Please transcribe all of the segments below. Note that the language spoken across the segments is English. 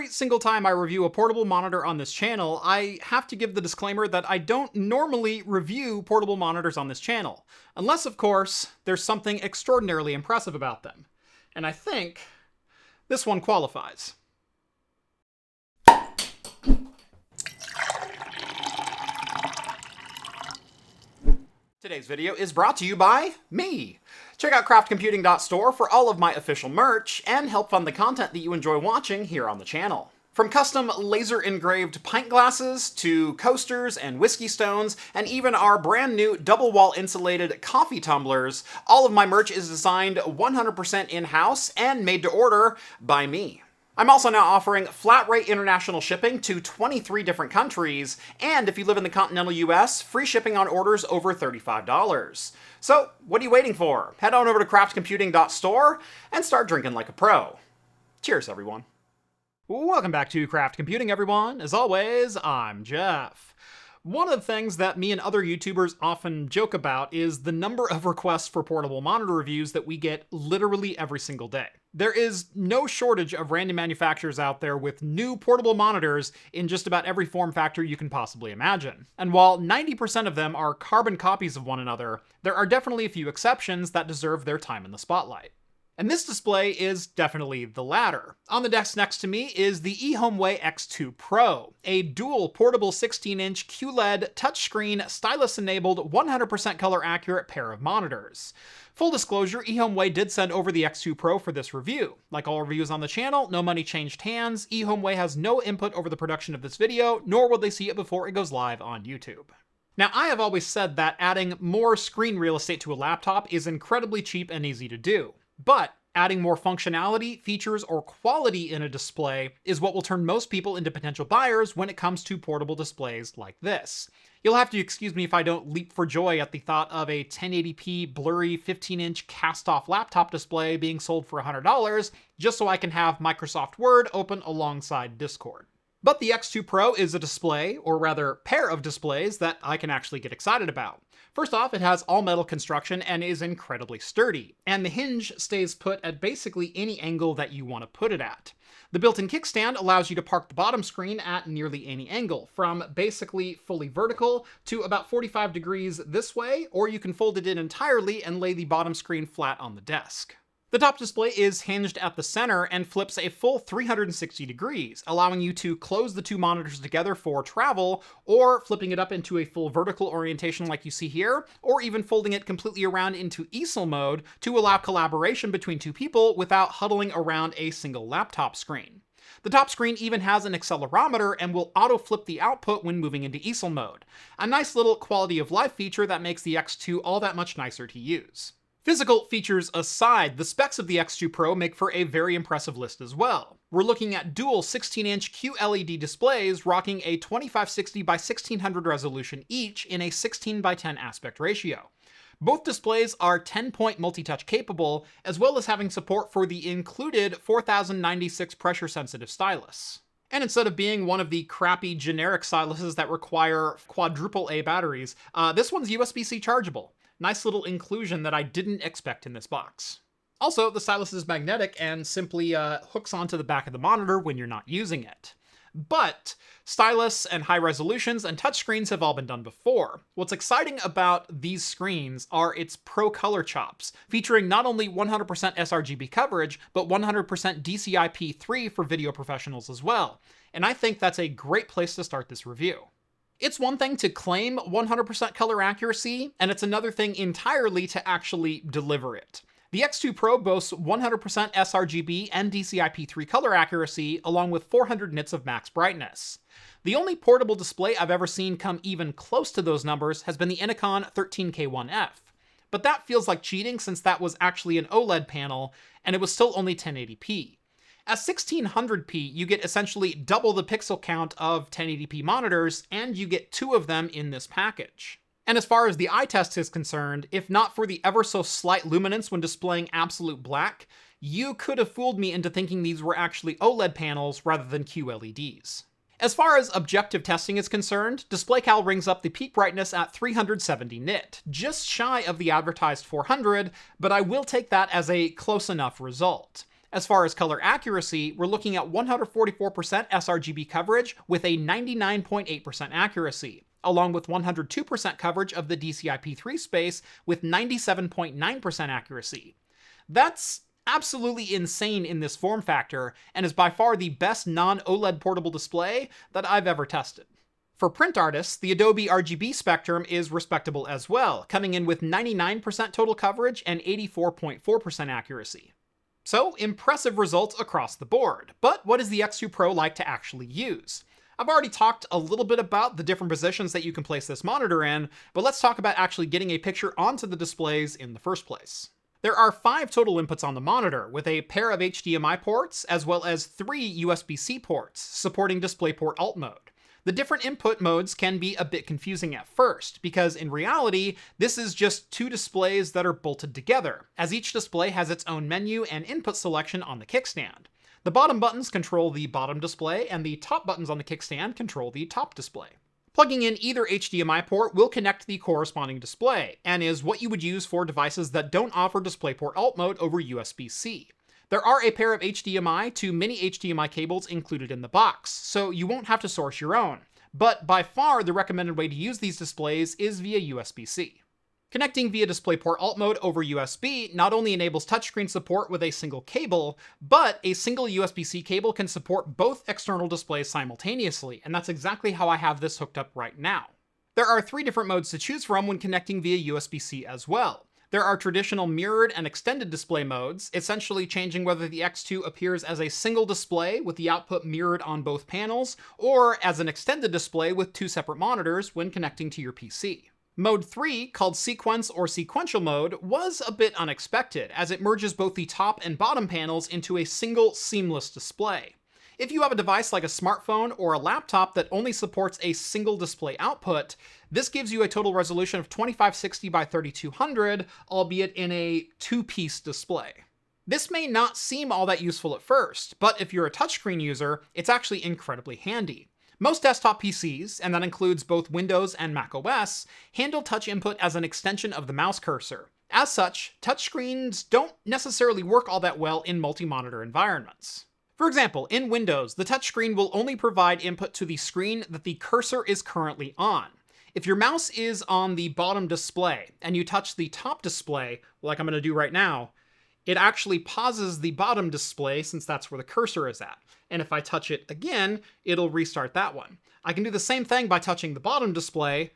Every single time I review a portable monitor on this channel, I have to give the disclaimer that I don't normally review portable monitors on this channel. Unless, of course, there's something extraordinarily impressive about them. And I think this one qualifies. Today's video is brought to you by me. Check out craftcomputing.store for all of my official merch and help fund the content that you enjoy watching here on the channel. From custom laser-engraved pint glasses to coasters and whiskey stones, and even our brand new double-wall insulated coffee tumblers, all of my merch is designed 100% in-house and made to order by me. I'm also now offering flat-rate international shipping to 23 different countries, and if you live in the continental US, free shipping on orders over $35. So, what are you waiting for? Head on over to craftcomputing.store and start drinking like a pro. Cheers, everyone. Welcome back to Craft Computing, everyone. As always, I'm Jeff. One of the things that me and other YouTubers often joke about is the number of requests for portable monitor reviews that we get literally every single day. There is no shortage of random manufacturers out there with new portable monitors in just about every form factor you can possibly imagine. And while 90% of them are carbon copies of one another, there are definitely a few exceptions that deserve their time in the spotlight. And this display is definitely the latter. On the desk next to me is the eHomeWei X2 Pro, a dual portable 16-inch QLED touchscreen, stylus-enabled, 100% color-accurate pair of monitors. Full disclosure, eHomeWei did send over the X2 Pro for this review. Like all reviews on the channel, no money changed hands. eHomeWei has no input over the production of this video, nor will they see it before it goes live on YouTube. Now, I have always said that adding more screen real estate to a laptop is incredibly cheap and easy to do. But adding more functionality, features, or quality in a display is what will turn most people into potential buyers when it comes to portable displays like this. You'll have to excuse me if I don't leap for joy at the thought of a 1080p blurry 15-inch cast-off laptop display being sold for $100 just so I can have Microsoft Word open alongside Discord. But the X2 Pro is a display, or rather pair of displays, that I can actually get excited about. First off, it has all-metal construction and is incredibly sturdy, and the hinge stays put at basically any angle that you want to put it at. The built-in kickstand allows you to park the bottom screen at nearly any angle, from basically fully vertical to about 45 degrees this way, or you can fold it in entirely and lay the bottom screen flat on the desk. The top display is hinged at the center and flips a full 360 degrees, allowing you to close the two monitors together for travel, or flipping it up into a full vertical orientation like you see here, or even folding it completely around into easel mode to allow collaboration between two people without huddling around a single laptop screen. The top screen even has an accelerometer and will auto-flip the output when moving into easel mode. A nice little quality of life feature that makes the X2 all that much nicer to use. Physical features aside, the specs of the X2 Pro make for a very impressive list as well. We're looking at dual 16-inch QLED displays rocking a 2560 by 1600 resolution each in a 16 by 10 aspect ratio. Both displays are 10-point multi-touch capable, as well as having support for the included 4096 pressure-sensitive stylus. And instead of being one of the crappy generic styluses that require quadruple A batteries, this one's USB-C chargeable. Nice little inclusion that I didn't expect in this box. Also, the stylus is magnetic and simply hooks onto the back of the monitor when you're not using it. But stylus and high resolutions and touchscreens have all been done before. What's exciting about these screens are its pro color chops, featuring not only 100% sRGB coverage, but 100% DCI-P3 for video professionals as well. And I think that's a great place to start this review. It's one thing to claim 100% color accuracy, and it's another thing entirely to actually deliver it. The X2 Pro boasts 100% sRGB and DCI-P3 color accuracy, along with 400 nits of max brightness. The only portable display I've ever seen come even close to those numbers has been the Innoconn 13K1F. But that feels like cheating since that was actually an OLED panel, and it was still only 1080p. At 1600p, you get essentially double the pixel count of 1080p monitors, and you get two of them in this package. And as far as the eye test is concerned, if not for the ever so slight luminance when displaying absolute black, you could have fooled me into thinking these were actually OLED panels rather than QLEDs. As far as objective testing is concerned, DisplayCal rings up the peak brightness at 370 nit, just shy of the advertised 400, but I will take that as a close enough result. As far as color accuracy, we're looking at 144% sRGB coverage with a 99.8% accuracy, along with 102% coverage of the DCI-P3 space with 97.9% accuracy. That's absolutely insane in this form factor, and is by far the best non-OLED portable display that I've ever tested. For print artists, the Adobe RGB spectrum is respectable as well, coming in with 99% total coverage and 84.4% accuracy. So, impressive results across the board. But what is the X2 Pro like to actually use? I've already talked a little bit about the different positions that you can place this monitor in, but let's talk about actually getting a picture onto the displays in the first place. There are 5 total inputs on the monitor, with a pair of HDMI ports, as well as 3 USB-C ports, supporting DisplayPort Alt mode. The different input modes can be a bit confusing at first, because in reality, this is just 2 displays that are bolted together, as each display has its own menu and input selection on the kickstand. The bottom buttons control the bottom display, and the top buttons on the kickstand control the top display. Plugging in either HDMI port will connect the corresponding display, and is what you would use for devices that don't offer DisplayPort Alt mode over USB-C. There are a pair of HDMI to mini HDMI cables included in the box, so you won't have to source your own. But by far, the recommended way to use these displays is via USB-C. Connecting via DisplayPort Alt mode over USB not only enables touchscreen support with a single cable, but a single USB-C cable can support both external displays simultaneously, and that's exactly how I have this hooked up right now. There are 3 different modes to choose from when connecting via USB-C as well. There are traditional mirrored and extended display modes, essentially changing whether the X2 appears as a single display with the output mirrored on both panels, or as an extended display with 2 separate monitors when connecting to your PC. Mode 3, called Sequence or Sequential Mode, was a bit unexpected, as it merges both the top and bottom panels into a single seamless display. If you have a device like a smartphone or a laptop that only supports a single display output, this gives you a total resolution of 2560 by 3200, albeit in a 2-piece display. This may not seem all that useful at first, but if you're a touchscreen user, it's actually incredibly handy. Most desktop PCs, and that includes both Windows and Mac OS, handle touch input as an extension of the mouse cursor. As such, touchscreens don't necessarily work all that well in multi-monitor environments. For example, in Windows, the touchscreen will only provide input to the screen that the cursor is currently on. If your mouse is on the bottom display and you touch the top display, like I'm going to do right now, it actually pauses the bottom display since that's where the cursor is at. And if I touch it again, it'll restart that one. I can do the same thing by touching the bottom display,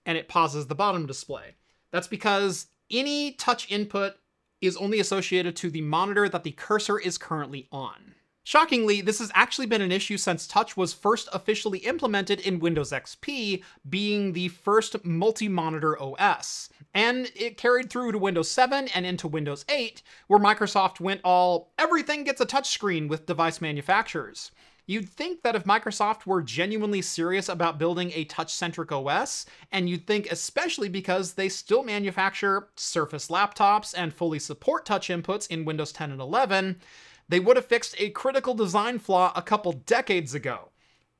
and it pauses the bottom display. That's because any touch input is only associated to the monitor that the cursor is currently on. Shockingly, this has actually been an issue since touch was first officially implemented in Windows XP, being the first multi-monitor OS. And it carried through to Windows 7 and into Windows 8, where Microsoft went all, everything gets a touchscreen with device manufacturers. You'd think that if Microsoft were genuinely serious about building a touch-centric OS, and you'd think especially because they still manufacture Surface laptops and fully support touch inputs in Windows 10 and 11, they would have fixed a critical design flaw a couple decades ago.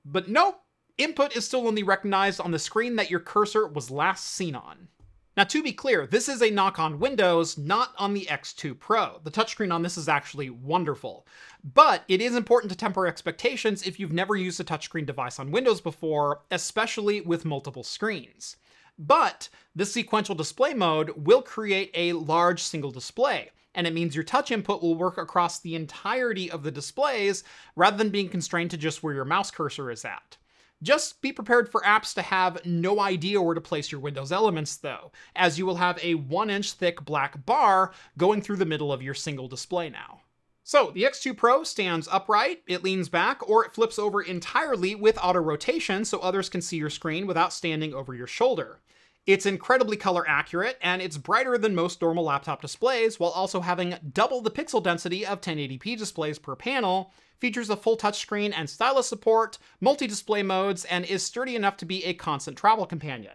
But nope, input is still only recognized on the screen that your cursor was last seen on. Now, to be clear, this is a knock on Windows, not on the X2 Pro. The touchscreen on this is actually wonderful. But it is important to temper expectations if you've never used a touchscreen device on Windows before, especially with multiple screens. But this sequential display mode will create a large single display, and it means your touch input will work across the entirety of the displays rather than being constrained to just where your mouse cursor is at. Just be prepared for apps to have no idea where to place your Windows elements though, as you will have a 1-inch thick black bar going through the middle of your single display now. So the X2 Pro stands upright, it leans back, or it flips over entirely with auto rotation so others can see your screen without standing over your shoulder. It's incredibly color accurate, and it's brighter than most normal laptop displays, while also having double the pixel density of 1080p displays per panel, features a full touchscreen and stylus support, multi-display modes, and is sturdy enough to be a constant travel companion.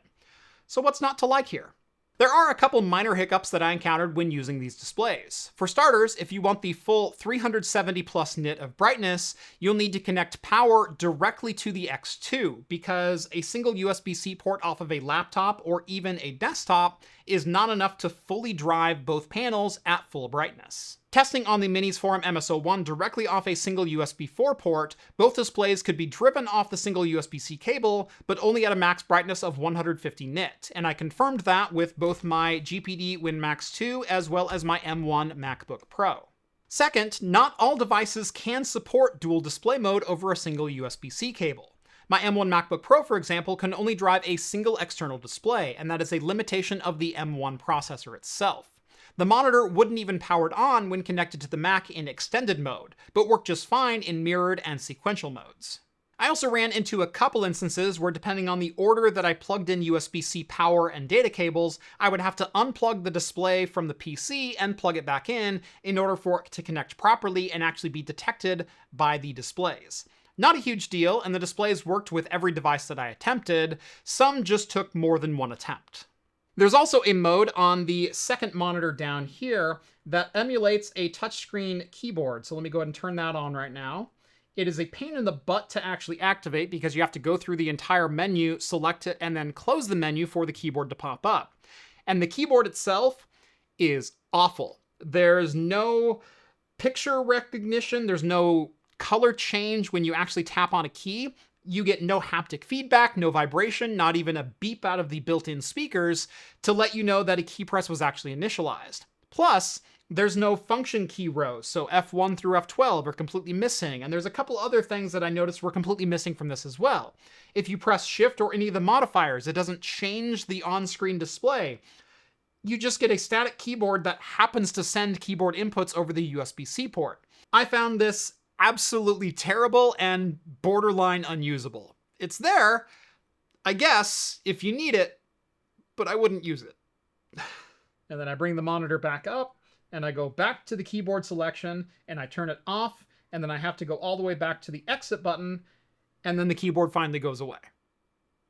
So what's not to like here? There are a couple minor hiccups that I encountered when using these displays. For starters, if you want the full 370 plus nit of brightness, you'll need to connect power directly to the X2, because a single USB-C port off of a laptop or even a desktop is not enough to fully drive both panels at full brightness. Testing on the Minis Forum MSO1 directly off a single USB 4 port, both displays could be driven off the single USB-C cable, but only at a max brightness of 150 nit, and I confirmed that with both my GPD WinMax 2 as well as my M1 MacBook Pro. Second, not all devices can support dual display mode over a single USB-C cable. My M1 MacBook Pro, for example, can only drive a single external display, and that is a limitation of the M1 processor itself. The monitor wouldn't even power on when connected to the Mac in extended mode, but worked just fine in mirrored and sequential modes. I also ran into a couple instances where, depending on the order that I plugged in USB-C power and data cables, I would have to unplug the display from the PC and plug it back in order for it to connect properly and actually be detected by the displays. Not a huge deal, and the displays worked with every device that I attempted. Some just took more than one attempt. There's also a mode on the second monitor down here that emulates a touchscreen keyboard. So let me go ahead and turn that on right now. It is a pain in the butt to actually activate because you have to go through the entire menu, select it, and then close the menu for the keyboard to pop up. And the keyboard itself is awful. There's no picture recognition. There's no color change when you actually tap on a key. You get no haptic feedback, no vibration, not even a beep out of the built-in speakers to let you know that a key press was actually initialized. Plus, there's no function key rows, so F1 through F12 are completely missing, and there's a couple other things that I noticed were completely missing from this as well. If you press Shift or any of the modifiers, it doesn't change the on-screen display. You just get a static keyboard that happens to send keyboard inputs over the USB-C port. I found this absolutely terrible and borderline unusable. It's there, I guess, if you need it, but I wouldn't use it. And then I bring the monitor back up, and I go back to the keyboard selection, and I turn it off, and then I have to go all the way back to the exit button, and then the keyboard finally goes away.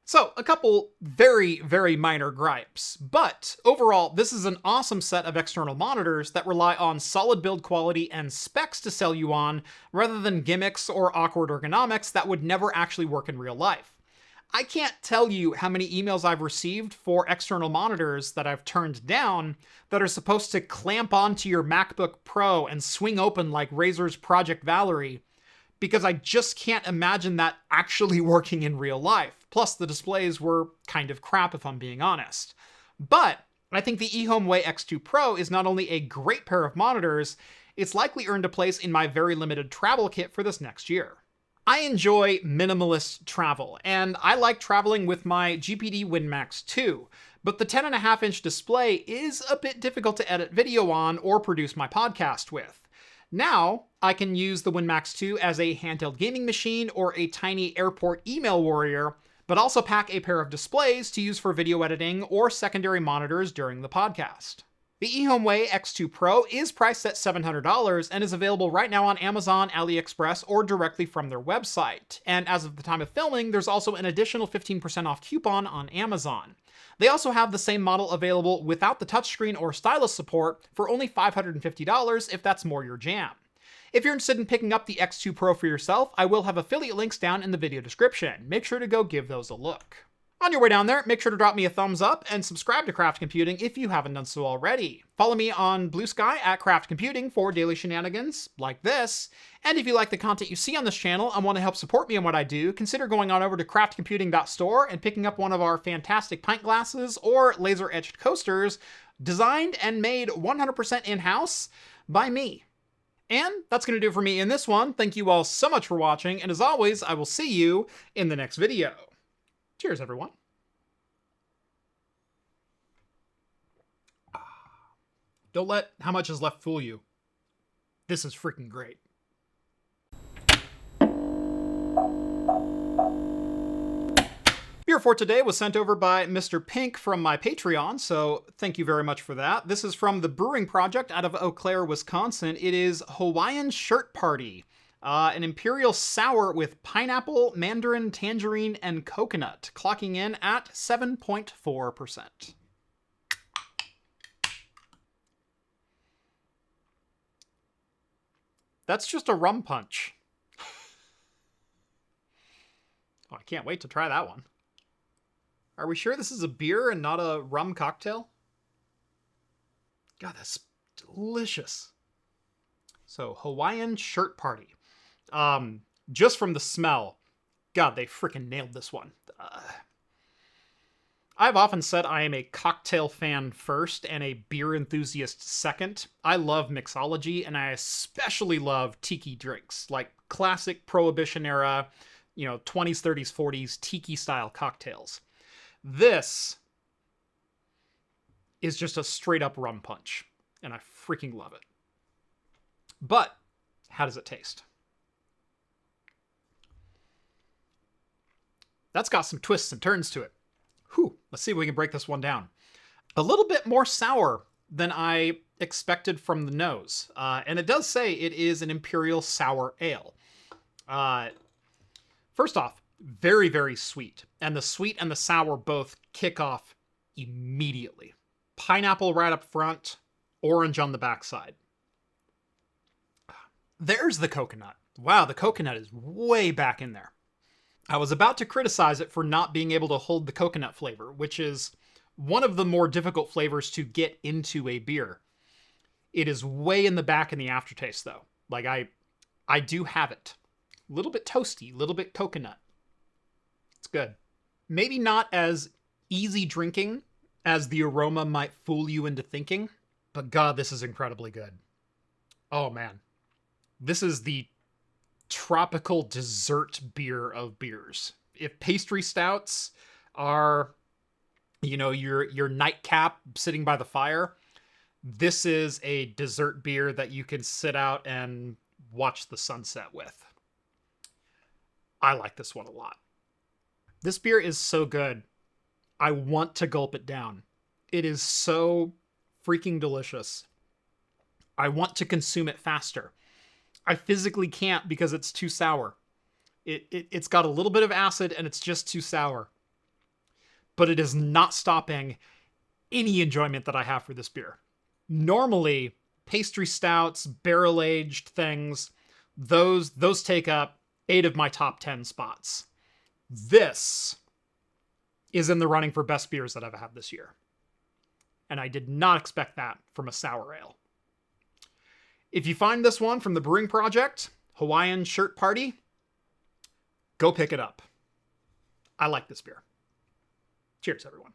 So, a couple very, very minor gripes, but overall, this is an awesome set of external monitors that rely on solid build quality and specs to sell you on, rather than gimmicks or awkward ergonomics that would never actually work in real life. I can't tell you how many emails I've received for external monitors that I've turned down that are supposed to clamp onto your MacBook Pro and swing open like Razer's Project Valerie, because I just can't imagine that actually working in real life. Plus, the displays were kind of crap, if I'm being honest. But I think the eHomeWei X2 Pro is not only a great pair of monitors, it's likely earned a place in my very limited travel kit for this next year. I enjoy minimalist travel, and I like traveling with my GPD WinMax 2, but the 10.5-inch display is a bit difficult to edit video on or produce my podcast with. Now, I can use the WinMax 2 as a handheld gaming machine or a tiny airport email warrior, but also pack a pair of displays to use for video editing or secondary monitors during the podcast. The eHomeWei X2 Pro is priced at $700 and is available right now on Amazon, AliExpress, or directly from their website. And as of the time of filming, there's also an additional 15% off coupon on Amazon. They also have the same model available without the touchscreen or stylus support for only $550 if that's more your jam. If you're interested in picking up the X2 Pro for yourself, I will have affiliate links down in the video description. Make sure to go give those a look. On your way down there, make sure to drop me a thumbs up and subscribe to Craft Computing if you haven't done so already. Follow me on Blue Sky at Craft Computing for daily shenanigans like this. And if you like the content you see on this channel and want to help support me in what I do, consider going on over to craftcomputing.store and picking up one of our fantastic pint glasses or laser-etched coasters designed and made 100% in-house by me. And that's going to do it for me in this one. Thank you all so much for watching, and as always, I will see you in the next video. Cheers, everyone. Don't let how much is left fool you. This is freaking great. Beer for today was sent over by Mr. Pink from my Patreon, so thank you very much for that. This is from the Brewing Project out of Eau Claire, Wisconsin. It is Hawaiian Shirt Party. An Imperial Sour with pineapple, mandarin, tangerine, and coconut, clocking in at 7.4%. That's just a rum punch. Oh, I can't wait to try that one. Are we sure this is a beer and not a rum cocktail? God, that's delicious. So, Hawaiian Shirt Party. Just from the smell, God, they freaking nailed this one. I've often said I am a cocktail fan first and a beer enthusiast second. I love mixology, and I especially love tiki drinks, like classic Prohibition era, 20s, 30s, 40s tiki style cocktails. This is just a straight up rum punch, and I freaking love it. But how does it taste? That's got some twists and turns to it. Whew, let's see if we can break this one down. A little bit more sour than I expected from the nose. And it does say it is an Imperial sour ale. First off, very, very sweet. And the sweet and the sour both kick off immediately. Pineapple right up front, orange on the backside. There's the coconut. Wow, the coconut is way back in there. I was about to criticize it for not being able to hold the coconut flavor, which is one of the more difficult flavors to get into a beer. It is way in the back in the aftertaste, though. Like, I do have it. A little bit toasty, a little bit coconut. It's good. Maybe not as easy drinking as the aroma might fool you into thinking, but God, this is incredibly good. Oh, man. This is the tropical dessert beer of beers. If pastry stouts are, your nightcap sitting by the fire, this is a dessert beer that you can sit out and watch the sunset with. I like this one a lot. This beer is so good. I want to gulp it down. It is so freaking delicious. I want to consume it faster. I physically can't because it's too sour. It's got a little bit of acid and it's just too sour. But it is not stopping any enjoyment that I have for this beer. Normally, pastry stouts, barrel-aged things, those take up 8 of my top 10 spots. This is in the running for best beers that I've had this year. And I did not expect that from a sour ale. If you find this one from the Brewing Project, Hawaiian Shirt Party, go pick it up. I like this beer. Cheers, everyone.